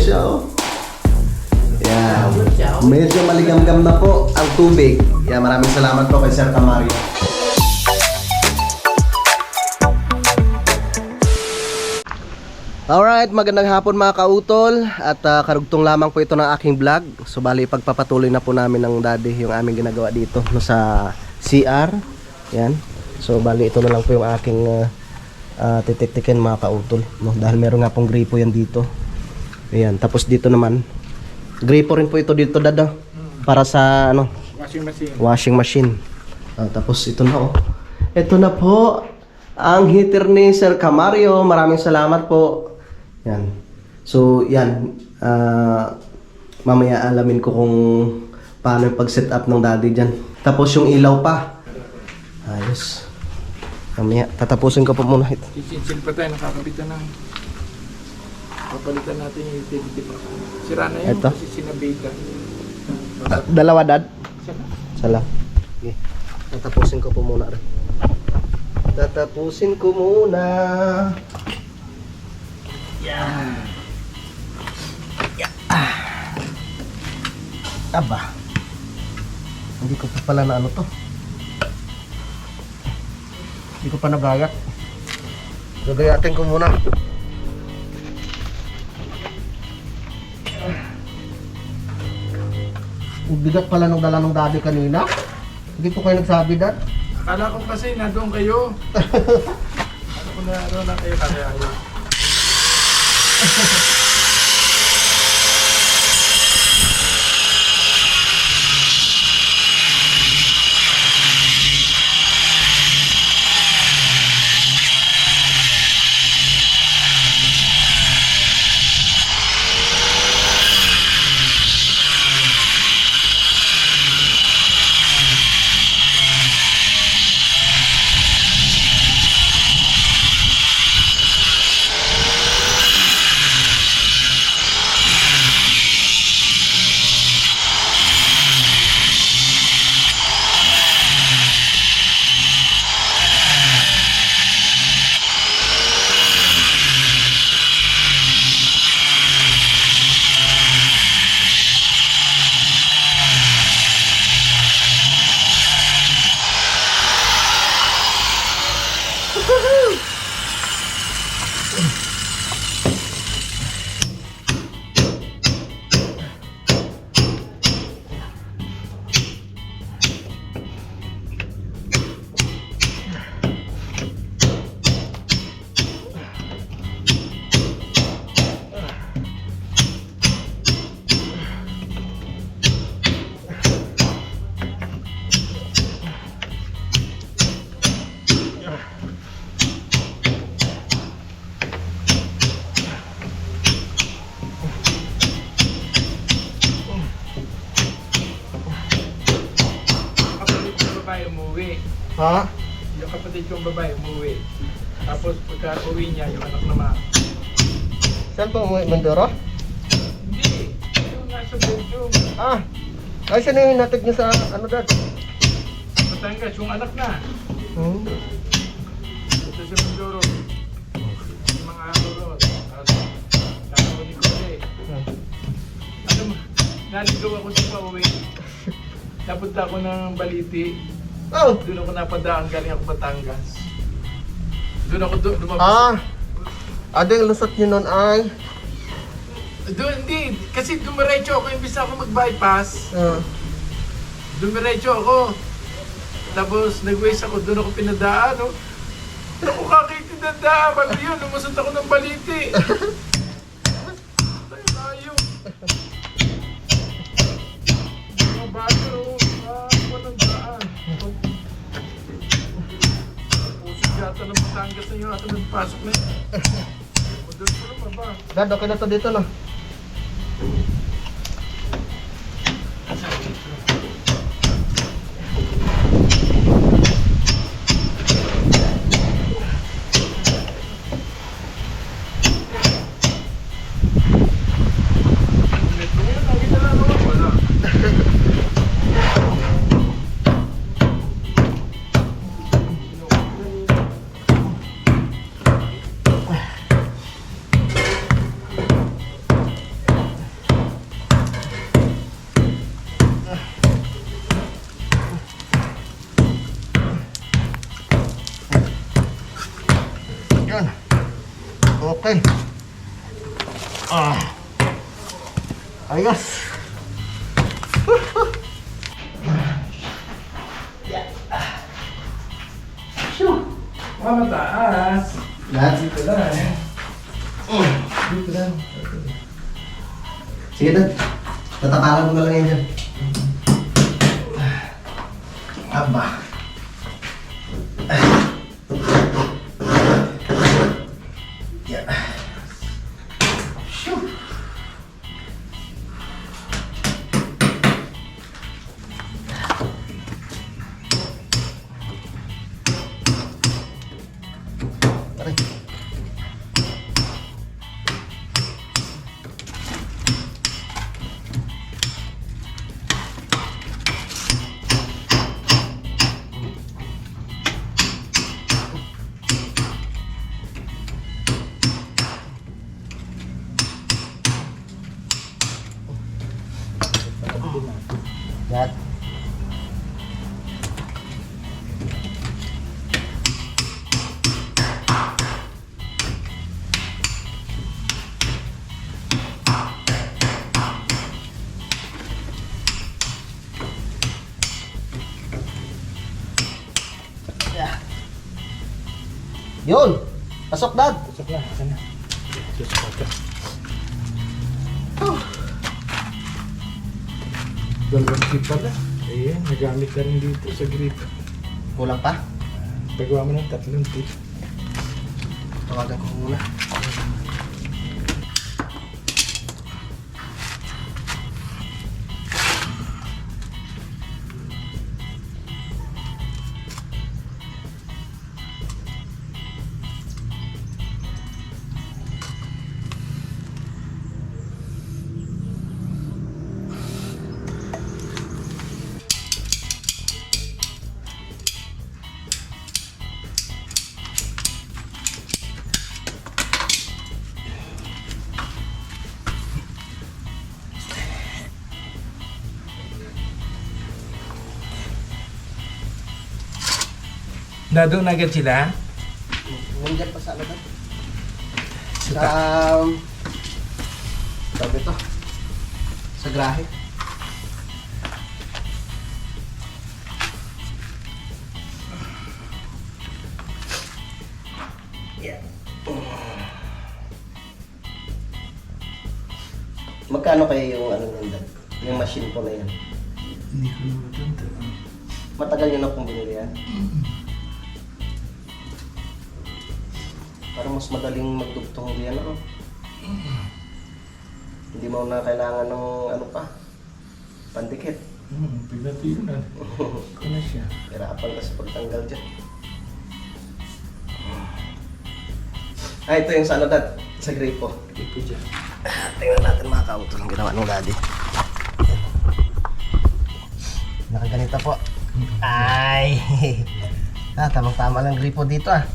siya, oh. Yan. Medyo maligam-gam na po ang tubig. Yan, maraming salamat po kay Sir Camario. Alright, magandang hapon mga kautol. At karugtong lamang po ito ng aking vlog. So bali, pagpapatuloy na po namin ng daddy yung aming ginagawa dito no, sa CR. Yan. So bali, ito na lang po yung aking titik-tikin mga kautol no? Dahil meron nga pong gripo yan dito. Ayan, tapos dito naman gripo rin po ito dito, dada. Para sa ano, washing machine. Tapos ito na, oh. Ito na po ang heater ni Sir Camario. Maraming salamat po. Yan. So, yan. Mamaya alamin ko kung paano yung pag-set up ng daddy dyan. Tapos yung ilaw pa. Ayos. Mamaya, tatapusin ko po muna ito. Sisinsin pa tayo, nakakabitan ng papalitan natin yung utility box. Sira na yun Ito? kasi sinabita. Dalawa, dad? Sana? Sala. Okay. Tatapusin ko po muna rin. Tatapusin ko muna. Yan. Aba. Hindi ko pa pala na ano to. Hindi ko pa nagayat. Gagayatin ko muna. Bigat pala nung dala ng daddy kanina. Hindi po kayo nagsabi, dad. Akala ko kasi na doon kayo. Ano ko na ano na kayo kaya ayaw. Ha? Yung kapatid kong babae umuwi. Tapos pagka uwi niya, yung anak naman. Saan po umuwi? Mindoro? Hindi. Yung nasa Belgium. Ah! Ay, saan yung natig niyo sa ano, dad? Batangas, yung anak na. Ito sa Mindoro. Yung mga ano ron. Tapos ni Kole. Ano, naligaw ako sa pauwi. Napunta ako ng Baliti. Oh! Doon ako napadaan, galing ako Batangas. Doon ako lumabas. Ah! Yung lusot niyo nun ay... Doon, hindi. Kasi dumiretso ako, imbis na ako mag-bypass. Dumiretso ako. Tapos nag-waste ako, doon ako pinadaan. Oh. Ako kakitinadaan, bago yun, lumusot ako ng Baliti. Tayo. Mga bago, walang daan. Pusok yata ng Batangas na yun, ato nagpasok na yun. Doon ko naman ba? Dad, okay na to dito, no? Okay. Ayos. Mataas. Lahat. Dito lang eh. Dito lang. Sige, Dad. Tatapalan ko na lang yan dyan. Aba. Yeah. Shoo. Aray. Yan. Yeah. Yun. Pasok, Dad. Pasok lang. Asa na? Susok ka. Dalawang tip pala. Ayan, nagamit na rin dito sa grip. Kulang pa. Pagawa mo ng 3 tip. Tawagan ko muna. Nandun agad sila? Nandiyan pa sa ano, Dad? Sa... Sabi ito. Sa grahe. Yeah. Magkano kayo yung ano nyo, Dad? Yung machine po na yan? Hindi ko na matanda. Matagal nyo na pong binili yan? Parang mas madaling magdugtong diyan, ano? Hindi mo na kailangan ng ano pa, pandikit. Pinatiyo na. Ito na siya. Hirapan ka sa pagtanggal dyan. Ah, ito yung sa ano, Dad? Sa gripo. Ito dyan. Tingnan natin mga kautol ang ginawa ng Daddy. Nakaganito po. Ay! Tamang-tama lang gripo dito ah.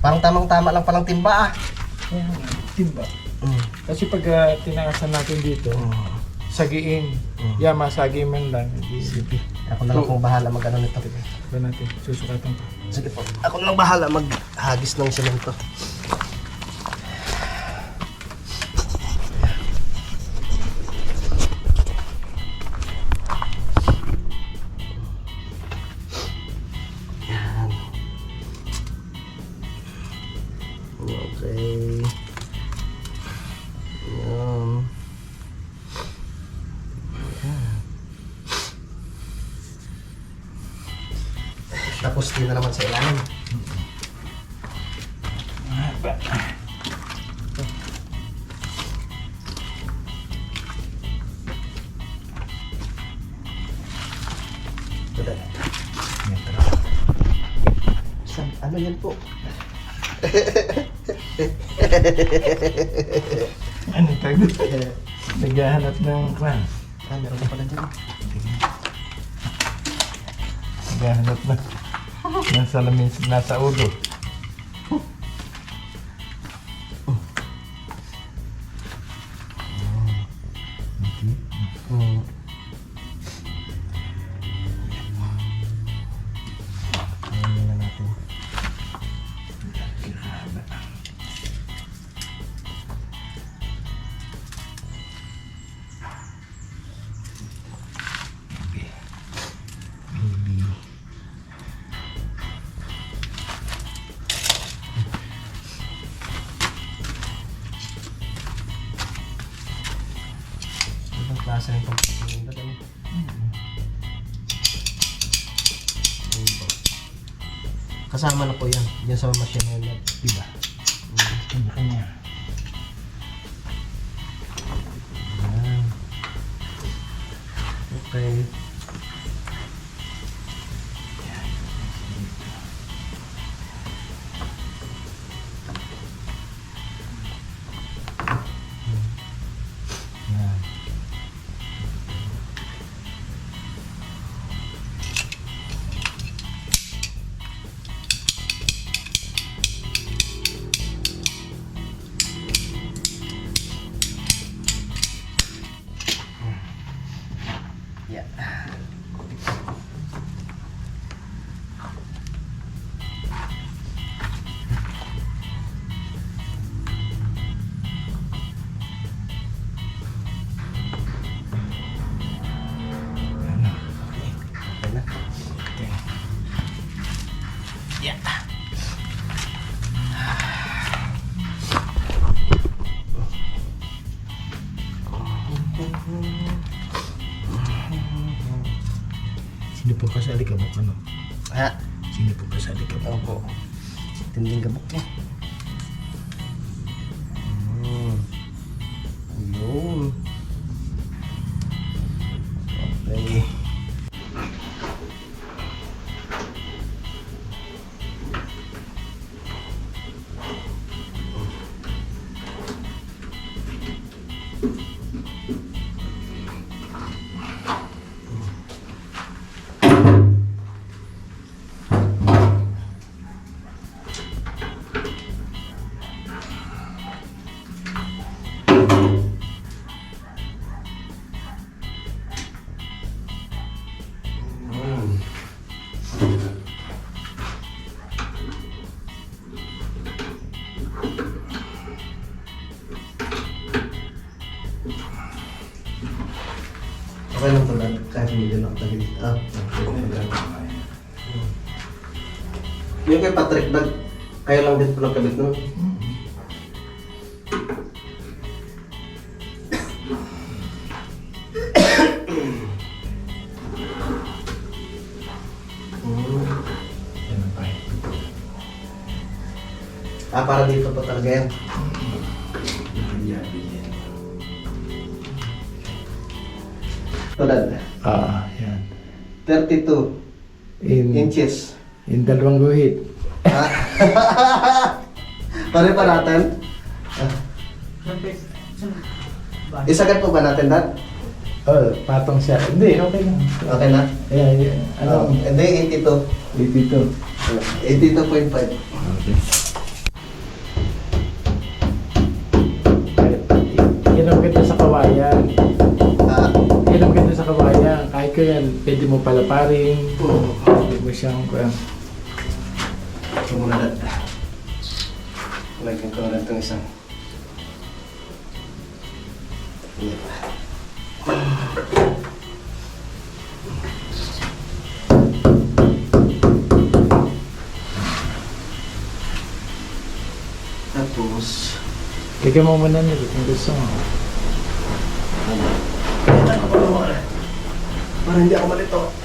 Parang tamang-tama lang palang timba ah. Timba. Mm. Kasi pag tinakasan natin dito, sagiin. Mm. Masagi man lang. Sige. Ako na lang pong bahala mag-ano nito. Ba natin, susukatan ko. Sige po. Ako na lang bahala maghagis ng semento. Yan. Okay. Yan. Tapos din na naman sa ilalim. Ito, Dad. Ano yan po? Ano tayo? Naghahanap ng kwan. Ah, meron na pala dyan. Naghahanap na ng salamin nasa ulo. Hmm. Ayan na natin. Lasa yung pagkakunin na ganun. Ayun po. Kasama na po yan. Diyan sa machine na yun. Diba? Kanya. Ayan. Okay. Ayan. Yeah. Okay na. Okay. Yeah. Sino po ka sa alikabok ano? Ha? Sino po ka sa alikabok? Opo. Tinding gabok niya. Ayun. Okay. Okay lang pala, kahit hindi lang tagil. Yung kay Patrick, kayo lang din po nagkabit nun. Yan ang pahay. Para dito po talaga yan. Tulad, Yan. 32 inches. In dalawang guhit. Ha? Pare pa natin? Isagat po ba natin, Dad? Oh, patong siya. Hindi, okay lang. Okay na? Ayan. Ano? Hindi, 82. 82. 82.5. Okay. Yan ang ganda sa kawayan. Ah, Yan ang ganda sa kawayan. Kahit ko yan, pwede mo palaparin. Pwede mo siyang ito muna, Dad. Lagyan ko na itong isang. Tapos, Kaya mo muna nila kung gusto mo. para hindi ako malito.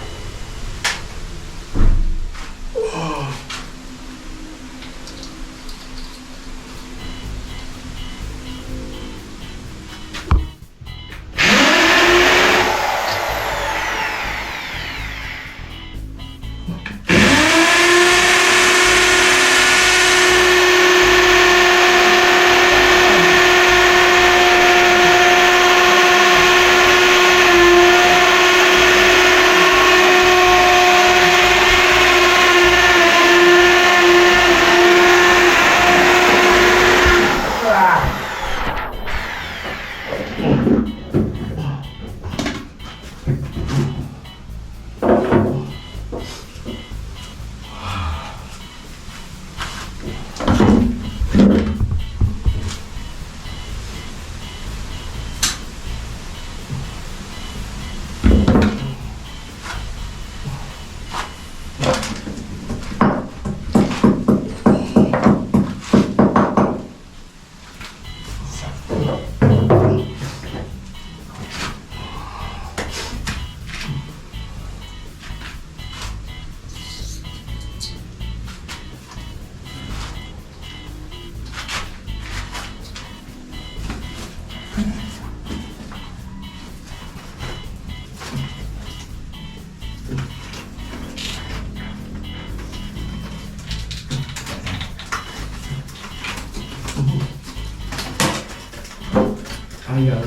Ayaw.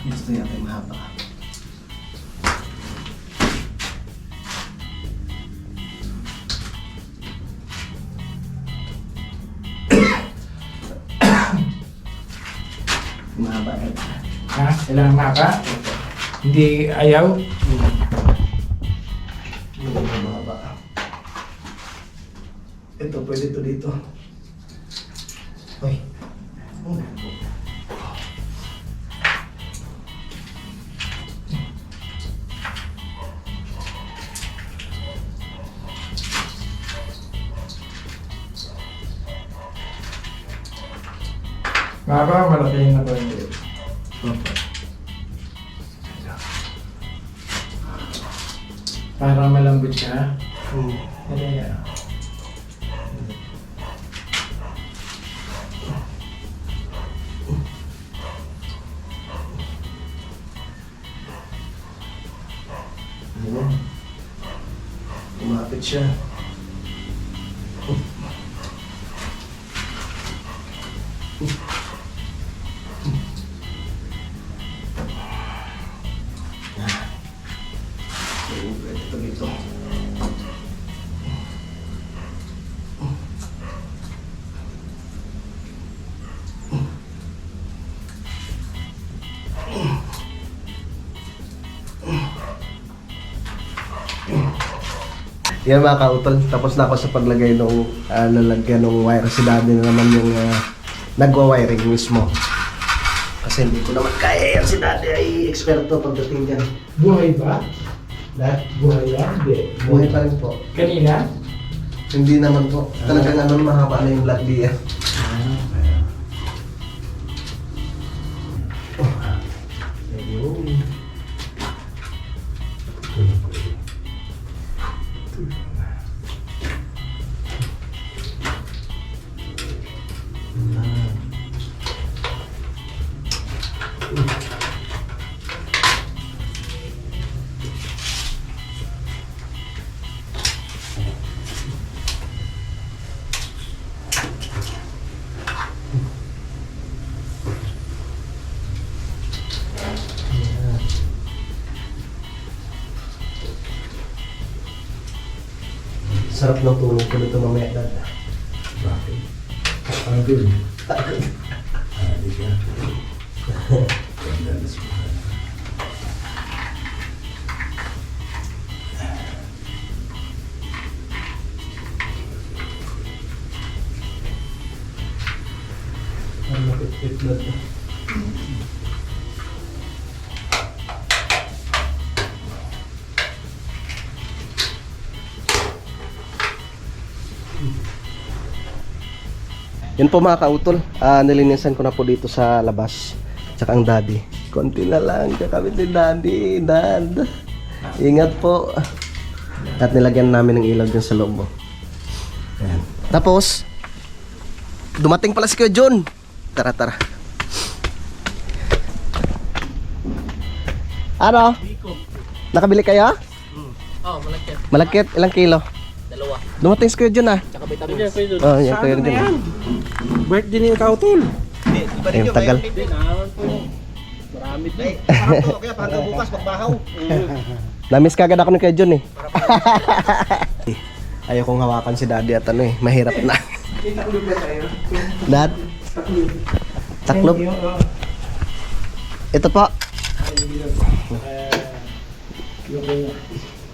Gusto yata yung mahaba. Mahaba eh. Ha? Kailangan maka? Hindi ayaw? Mahaba. Ito, pwede ito dito. Uy. Maka, malaki na ba yun? Para malambot siya. Kaya. Ayan. Umapit siya. Ito dito. Yan mga kautol, tapos na ako sa paglagay ng lalagyan ng wire. Si daddy na naman yung nagwa-wiring mismo. Kasi hindi ko naman kaya yan. Si daddy ay eksperto pagdating dyan. Buhay ba? Dad, Buhay yan? Hindi. buhay pa rin po. Kanina? Hindi naman po. Talagang ano, mahaba na yung blood diya. Sarap ng tulog ko nito mamaya, Dad. Bakit? Ang good. Hindi ka. Ganda na suka. Ang lapit-pit, Dad. Yan po mga kautol, nilinisan ko na po dito sa labas. Tsaka ang daddy. Konti na lang, kakabit ni daddy. Dad, ingat po. At nilagyan namin ng ilaw dyan sa loob. Ayan. Tapos, dumating pala si Kuya John. Tara, tara. Ano? Nakabili kayo? Oh, malakit. Malakit, ilang kilo? Dalawa. Dumating si Kuya John Tsaka vitamins. Oh, yan Kuya John. Birthday ni Kautol. Ayun, tagal. Hindi, naman po. Marami din. Kaya pagka bukas magbahaw. Namiss kagad ako ni Kuya John eh. Ayaw kong hawakan si daddy at ano eh, mahirap na. Taklob ba tayo? Dad, Taklob. taklob. Thank you. Oh. Ito po. Yung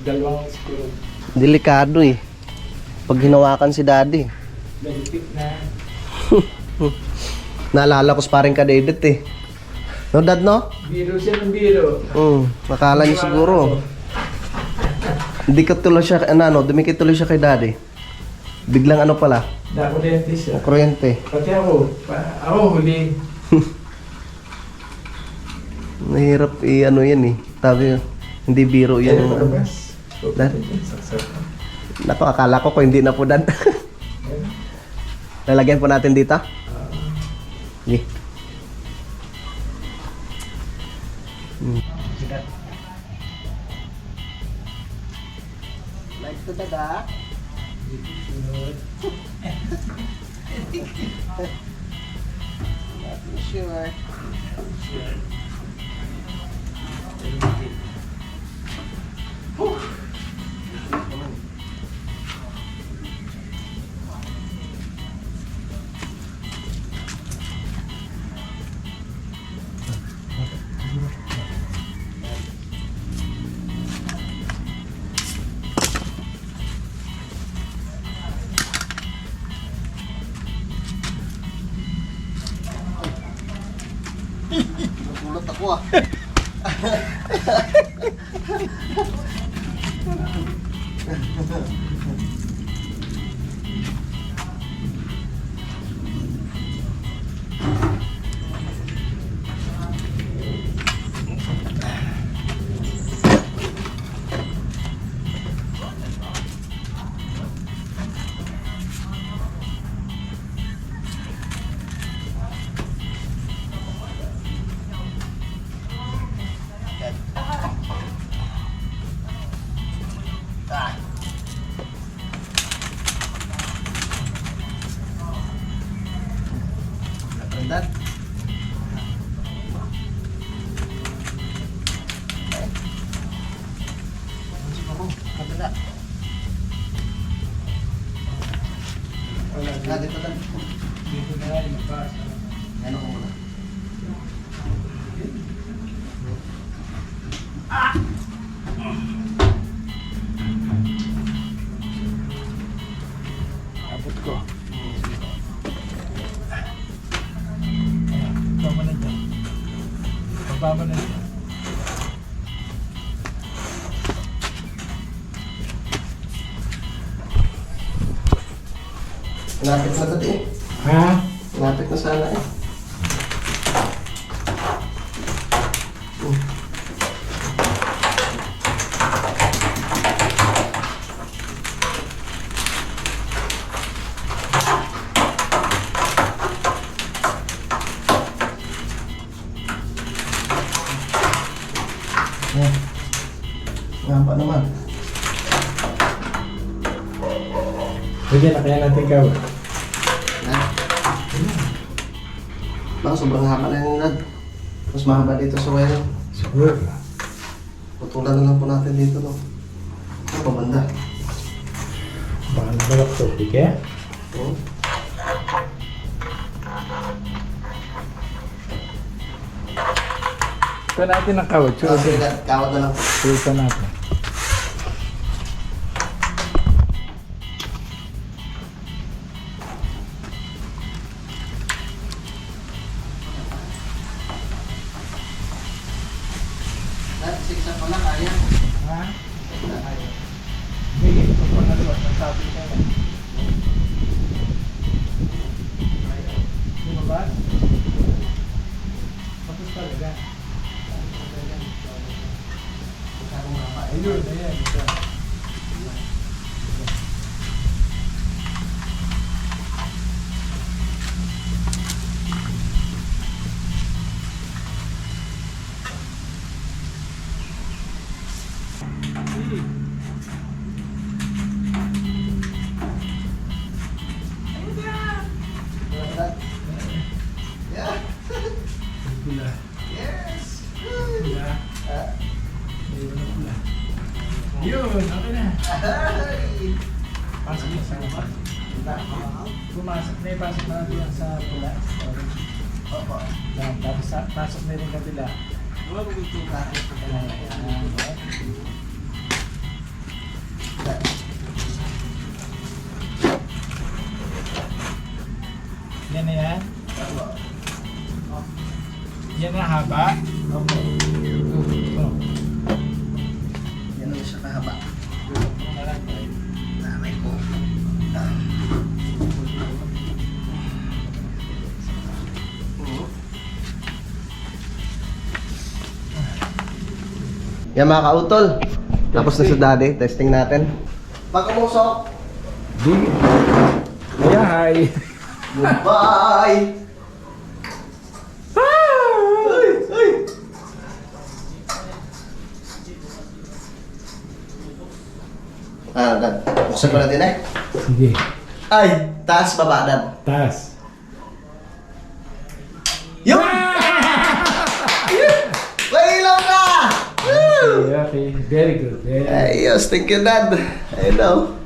dalawang screw. Delikado eh. Pag hinawakan si daddy. Dalitik na. Naalala ko sa paring kadedit eh. No, Dad, no? Biro siya ng biro. Nakala niyo siguro. Hindi ka tuloy siya, dumikit tuloy siya kay daddy. Biglang ano pala, Nakulente siya. kuryente. Pati ako. Ako huli. Mahirap ano yan eh. Tabi, hindi biro yan. Yan ang bas. Dad? Saksak. Nako, akala ko hindi na po, Dad. Lalagyan po natin dito. Sige. Like to Dad. Sure. Nagulat ako ah. Nakandan. Kabila. Dito dan. Dito na yan, magpas. Ano ko muna? Abot ko. Baba na dyan. Baba na dyan. Lapit na ito eh. Ha? Lapit na sana eh. Nga pa naman. Sige, kaya natin gawin. Ha? Baka sobrang haba na yung nad. Mas mahaba dito sa wire. Siguro. Putulan na lang po natin dito no. Ano pa banda? Baka nabalak to, okay? Hmm? Ito natin ang kawad. Sige, kawat na lang. Sulitan natin. Dahil siksa pa na kaya. Ha? Hindi, ito pa na doon. Nasabi ka yan. Lumabas? Tapos talaga. Ayun, ayan. Ito. Yeah. Pula. Yes. Pula. Ayun na pula. Yun, okay na. Ay. Pasok na sa labas. Pumasok na yung pasok na natin sa pula. Opo. Yan, tapos pasok na rin kabila. Yan na yan. Yan na haba. Opo. Oh. Yan ang siya kahaba. Malagay. Nanay ko. Yan mga kautol. Tapos na sa daddy. Testing natin. Pag umusok. Di. Kaya hi. Goodbye! Ay! Ay! Dad. Buksan ko natin eh. Sige. Ay! Taas, baba, Dad. Taas. Very good. Ayos, thank you, Dad. I know.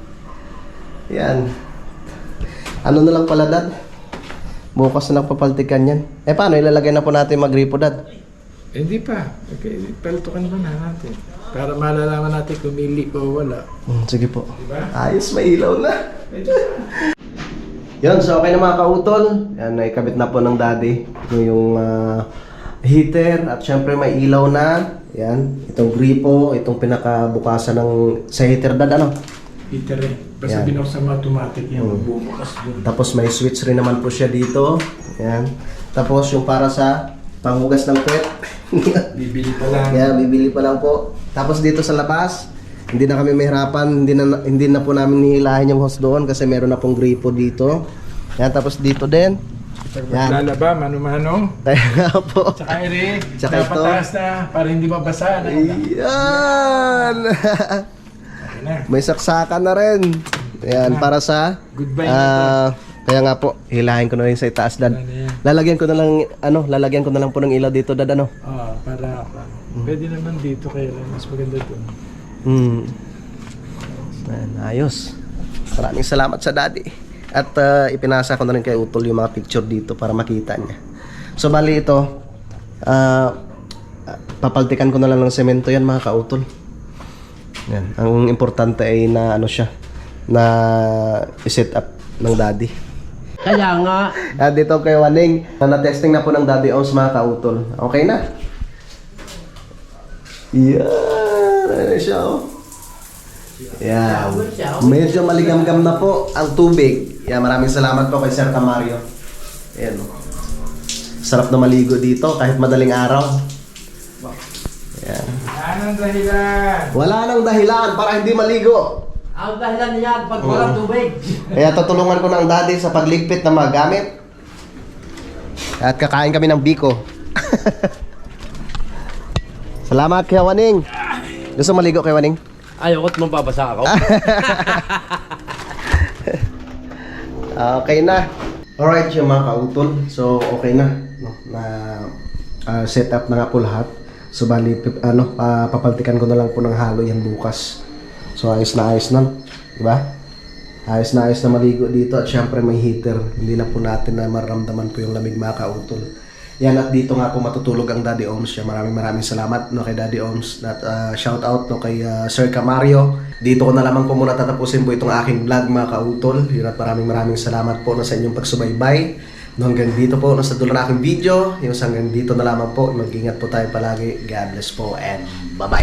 Yan. Ano na lang pala, Dad? Bukas na lang papaltikan yan. Paano? Ilalagay na po natin magripo, Dad. Hindi pa. Okay, paltukan ba na natin? Para malalaman natin kung may leak o wala. Sige po. Diba? Ayos, may ilaw na. Yun, so okay na mga kautol. Yan, naikabit na po ng Daddy. Yung heater at syempre may ilaw na. Yan, itong gripo, itong pinakabukasan ng sa heater, Dad, ano? Heater eh. Basta Yan. binuksan mo automatic yan. Bubukas doon. Tapos may switch rin naman po siya dito. Yan. Tapos yung para sa panghugas ng puwet. Bibili pa lang. Yan, bibili pa lang po. Tapos dito sa labas, hindi na kami mahirapan, hindi na po namin nihilahin yung hose doon kasi meron na pong gripo dito. Yan, tapos dito din. Pag Yan. maglalaba, mano-mano. Kaya nga po. Tsaka ere, Tsaka ito. napataas na para hindi mabasa. Yan! Okay na. May saksakan na rin. Yan, para sa... Goodbye na kaya nga po, hilahin ko na rin sa itaas, Dad. Ano yan? Lalagyan ko na lang po ng ilaw dito, Dad, ano? Para pwede naman dito kaya lang mas maganda doon. Ayan, ayos. Maraming salamat sa Daddy. At ipinasa ko na rin kay Utol yung mga picture dito para makita niya. So bali ito, papaltikan ko na lang ng semento yan mga kautol. Yan. Ang importante ay na ano siya, na i-set up ng Daddy. Kaya nga. At dito kay Waning, na-testing na po ng Daddy Oms mga kautol. Okay na? Yan, ano siya oh. Yan. Medyo maligam-gam na po ang tubig. Yan, maraming salamat po kay Sir Camario. Yan. Sarap na maligo dito kahit madaling araw. Yan. Anong dahilan? Wala nang dahilan para hindi maligo. Ang dahilan niyan pag walang tubig. Kaya tutulungan ko ng Daddy sa pagligpit ng mga gamit. At kakain kami ng biko. Salamat kay Waning. Gusto maligo kay Waning? Ayokot mong babasa ako. Okay na. Alright yung mga kautol. So okay na. No? Na set up na nga po lahat. So bali papaltikan ko na lang po ng halo yan bukas. So ayos na, diba? Ayos na maligo dito at syempre may heater. Hindi na po natin na maramdaman po yung lamig mga kautol. Yan at dito nga po matutulog ang Daddy Oms. Maraming salamat no kay Daddy Oms. At shout out no kay Sir Camario. Dito ko na lamang po muna tatapusin po itong aking vlog mga kautol. Yun at maraming salamat po no sa inyong pagsubaybay. No, hanggang dito po no sa dulo ng aking video. Yung hanggang dito na lamang po. Mag-ingat po tayo palagi. God bless po and bye-bye.